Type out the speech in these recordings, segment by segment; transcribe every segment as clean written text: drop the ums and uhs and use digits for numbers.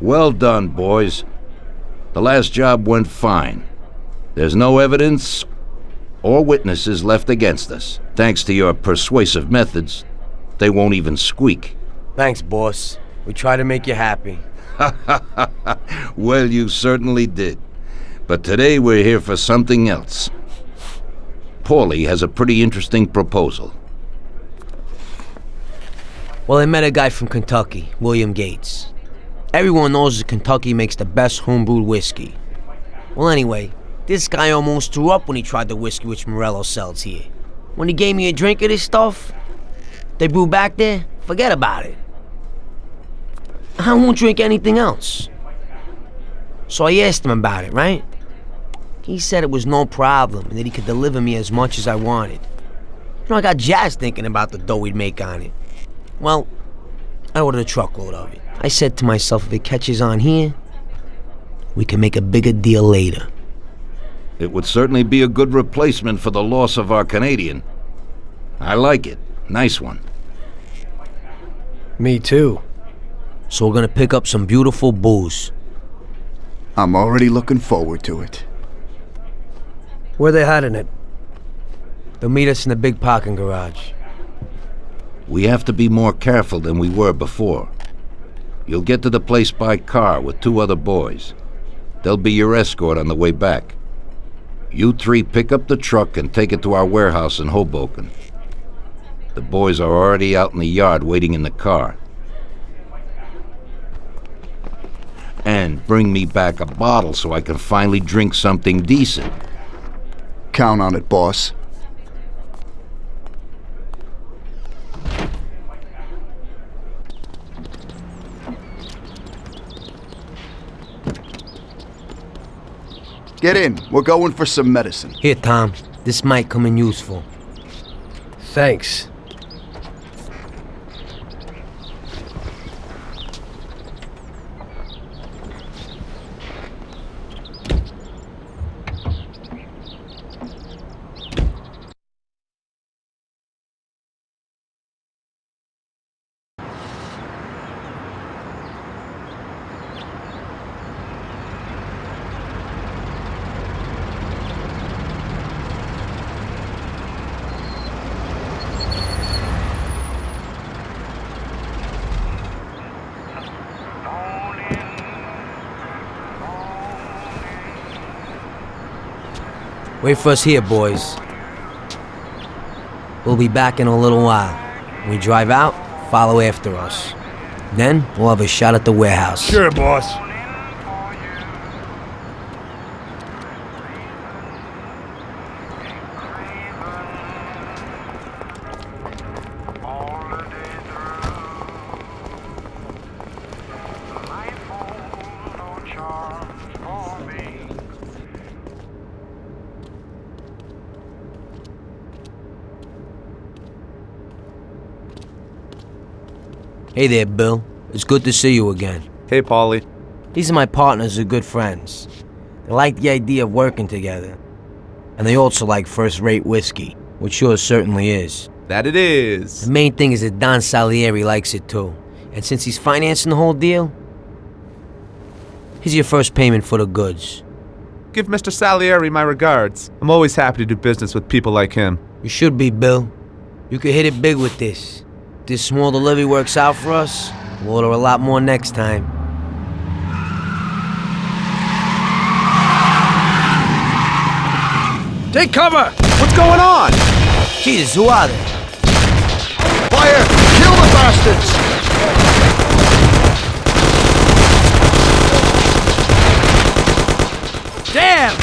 Well done, boys. The last job went fine. There's no evidence or witnesses left against us. Thanks to your persuasive methods, they won't even squeak. Thanks, boss. We try to make you happy. Well, you certainly did. But today we're here for something else. Paulie has a pretty interesting proposal. Well, I met a guy from Kentucky, William Gates. Everyone knows that Kentucky makes the best homebrewed whiskey. Well, anyway, this guy almost threw up when he tried the whiskey which Morello sells here. When he gave me a drink of this stuff they brew back there, forget about it. I won't drink anything else. So I asked him about it, right? He said it was no problem and that he could deliver me as much as I wanted. I got jazzed thinking about the dough we'd make on it. Well, I ordered a truckload of it. I said to myself, if it catches on here, we can make a bigger deal later. It would certainly be a good replacement for the loss of our Canadian. I like it. Nice one. Me too. So we're gonna pick up some beautiful booze. I'm already looking forward to it. Where they hiding it? They'll meet us in the big parking garage. We have to be more careful than we were before. You'll get to the place by car with 2 other boys. They'll be your escort on the way back. You 3 pick up the truck and take it to our warehouse in Hoboken. The boys are already out in the yard waiting in the car. And bring me back a bottle so I can finally drink something decent. Count on it, boss. Get in. We're going for some medicine. Here, Tom. This might come in useful. Thanks. Wait for us here, boys. We'll be back in a little while. When we drive out, follow after us. Then, we'll have a shot at the warehouse. Sure, boss. Hey there, Bill. It's good to see you again. Hey, Paulie. These are my partners who are good friends. They like the idea of working together. And they also like first-rate whiskey, which yours certainly is. That it is. The main thing is that Don Salieri likes it too. And since he's financing the whole deal, here's your first payment for the goods. Give Mr. Salieri my regards. I'm always happy to do business with people like him. You should be, Bill. You could hit it big with this. If this small delivery works out for us, we'll order a lot more next time. Take cover! What's going on? Jesus, who are they? Fire! Kill the bastards! Damn!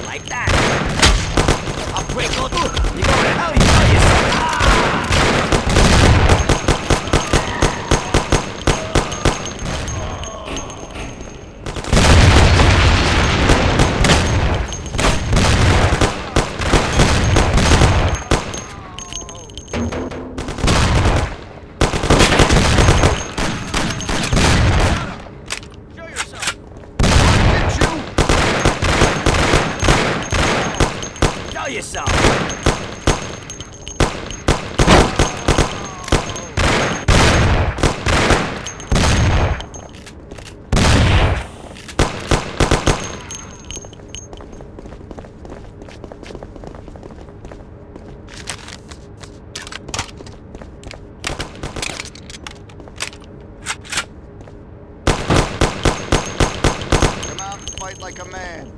Like that. I'll break all through. You go to hell, you know yourself. yourself! Come out and fight like a man.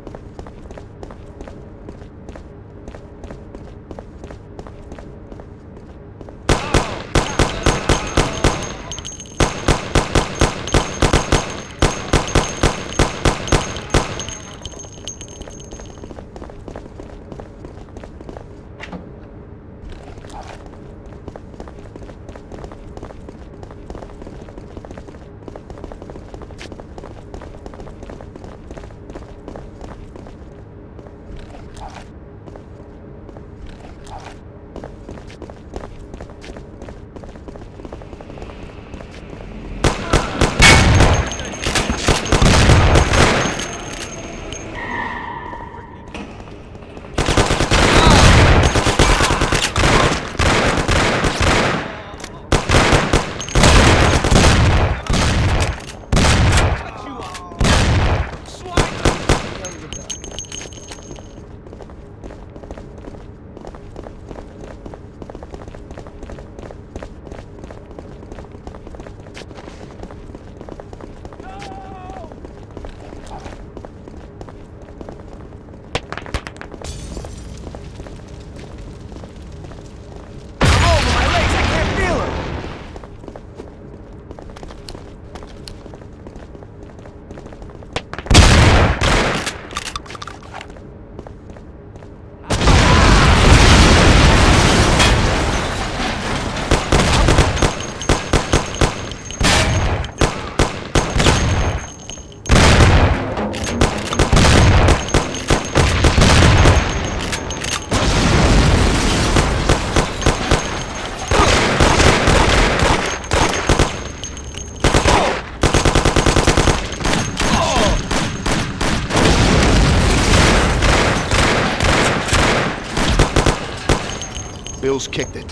Bill's kicked it.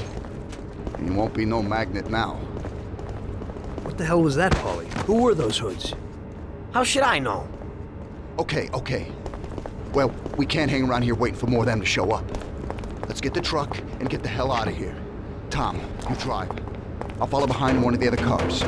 And he won't be no magnet now. What the hell was that, Paulie? Who were those hoods? How should I know? Okay. Well, we can't hang around here waiting for more of them to show up. Let's get the truck and get the hell out of here. Tom, you drive. I'll follow behind one of the other cars.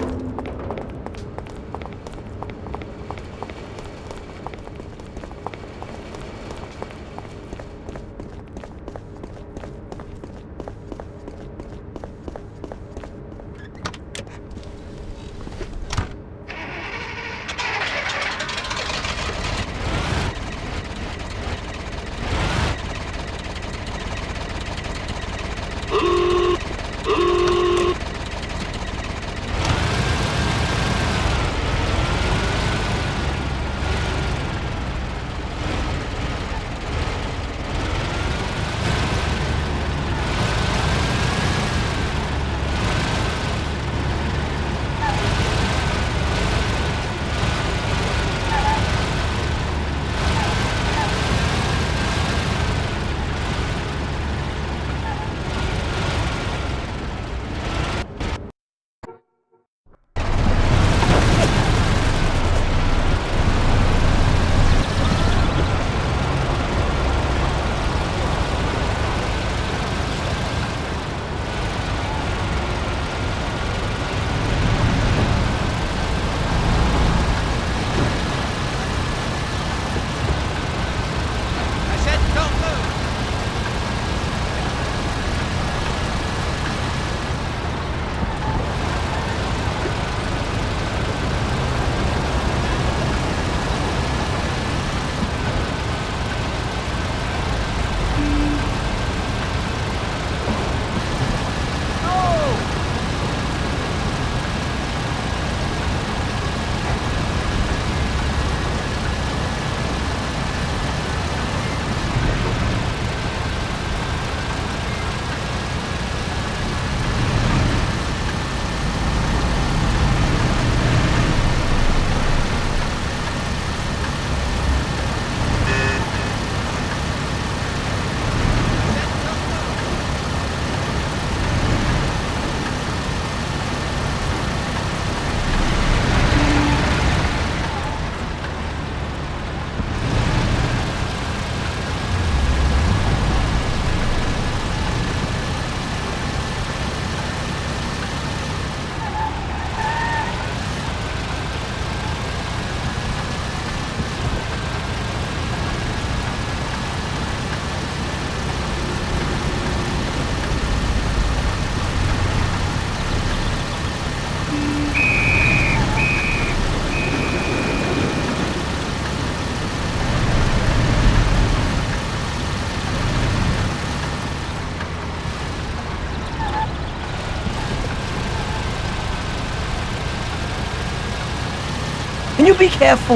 Can you be careful?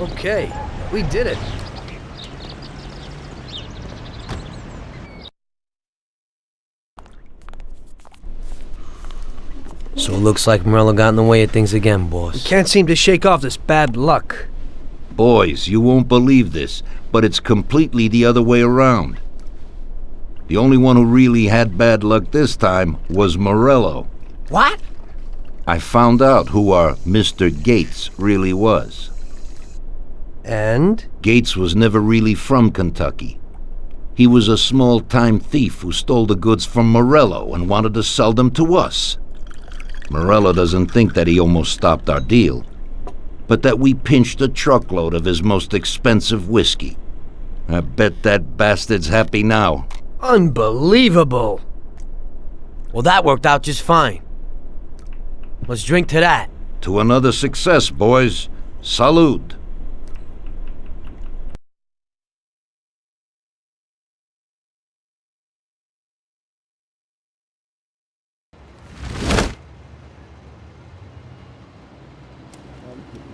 Okay, we did it. So it looks like Morello got in the way of things again, boss. Can't seem to shake off this bad luck. Boys, you won't believe this, but it's completely the other way around. The only one who really had bad luck this time was Morello. What? I found out who our Mr. Gates really was. And? Gates was never really from Kentucky. He was a small-time thief who stole the goods from Morello and wanted to sell them to us. Morello doesn't think that he almost stopped our deal, but that we pinched a truckload of his most expensive whiskey. I bet that bastard's happy now. Unbelievable! Well, that worked out just fine. Let's drink to that. To another success, boys. Salud.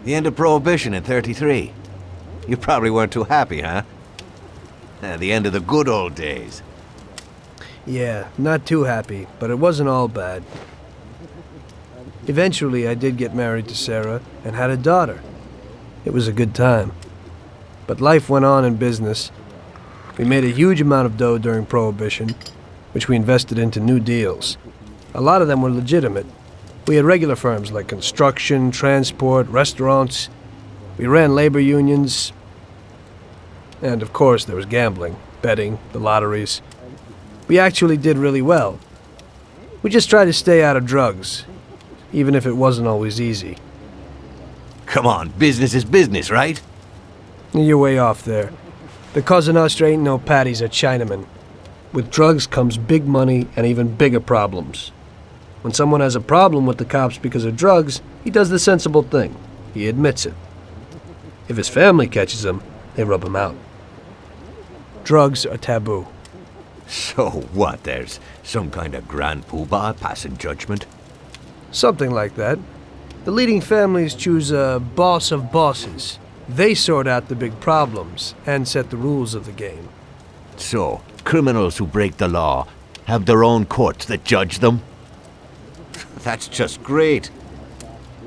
The end of Prohibition in '33. You probably weren't too happy, huh? The end of the good old days. Yeah, not too happy, but it wasn't all bad. Eventually, I did get married to Sarah and had a daughter. It was a good time. But life went on in business. We made a huge amount of dough during Prohibition, which we invested into new deals. A lot of them were legitimate. We had regular firms like construction, transport, restaurants. We ran labor unions. And of course, there was gambling, betting, the lotteries. We actually did really well. We just tried to stay out of drugs, even if it wasn't always easy. Come on, business is business, right? You're way off there. The Cosa Nostra ain't no patties or Chinamen. With drugs comes big money and even bigger problems. When someone has a problem with the cops because of drugs, he does the sensible thing. He admits it. If his family catches him, they rub him out. Drugs are taboo. So what, there's some kind of grand poobah passing judgment? Something like that. The leading families choose a boss of bosses. They sort out the big problems and set the rules of the game. So, criminals who break the law have their own courts that judge them? That's just great.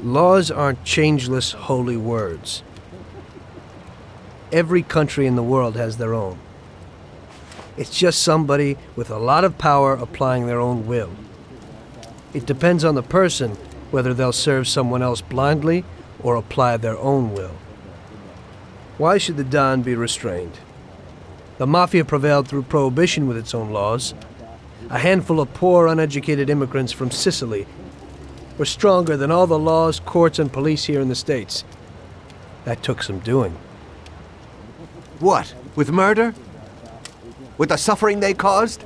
Laws aren't changeless holy words. Every country in the world has their own. It's just somebody with a lot of power applying their own will. It depends on the person whether they'll serve someone else blindly or apply their own will. Why should the Don be restrained? The Mafia prevailed through Prohibition with its own laws. A handful of poor, uneducated immigrants from Sicily were stronger than all the laws, courts, and police here in the States. That took some doing. What, with murder? With the suffering they caused?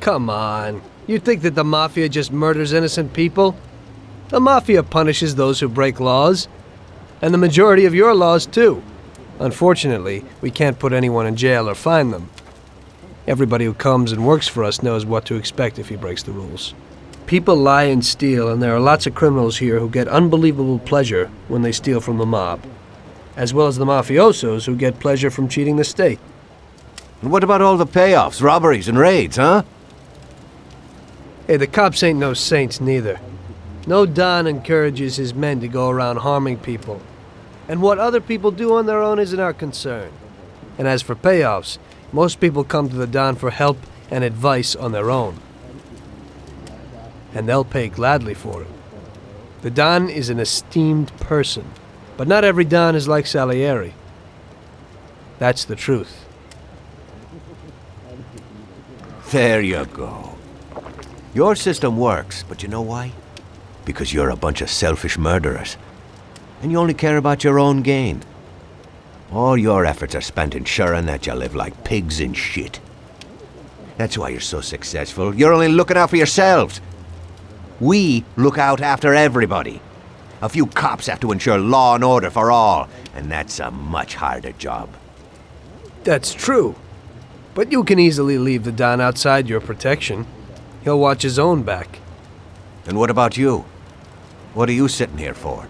Come on. You think that the Mafia just murders innocent people? The Mafia punishes those who break laws. And the majority of your laws, too. Unfortunately, we can't put anyone in jail or fine them. Everybody who comes and works for us knows what to expect if he breaks the rules. People lie and steal, and there are lots of criminals here who get unbelievable pleasure when they steal from the mob, as well as the mafiosos who get pleasure from cheating the state. And what about all the payoffs, robberies, and raids, huh? Hey, the cops ain't no saints neither. No Don encourages his men to go around harming people. And what other people do on their own isn't our concern. And as for payoffs, most people come to the Don for help and advice on their own. And they'll pay gladly for it. The Don is an esteemed person, but not every Don is like Salieri. That's the truth. There you go. Your system works, but you know why? Because you're a bunch of selfish murderers. And you only care about your own gain. All your efforts are spent ensuring that you live like pigs in shit. That's why you're so successful. You're only looking out for yourselves. We look out after everybody. A few cops have to ensure law and order for all, and that's a much harder job. That's true. But you can easily leave the Don outside your protection. He'll watch his own back. And what about you? What are you sitting here for?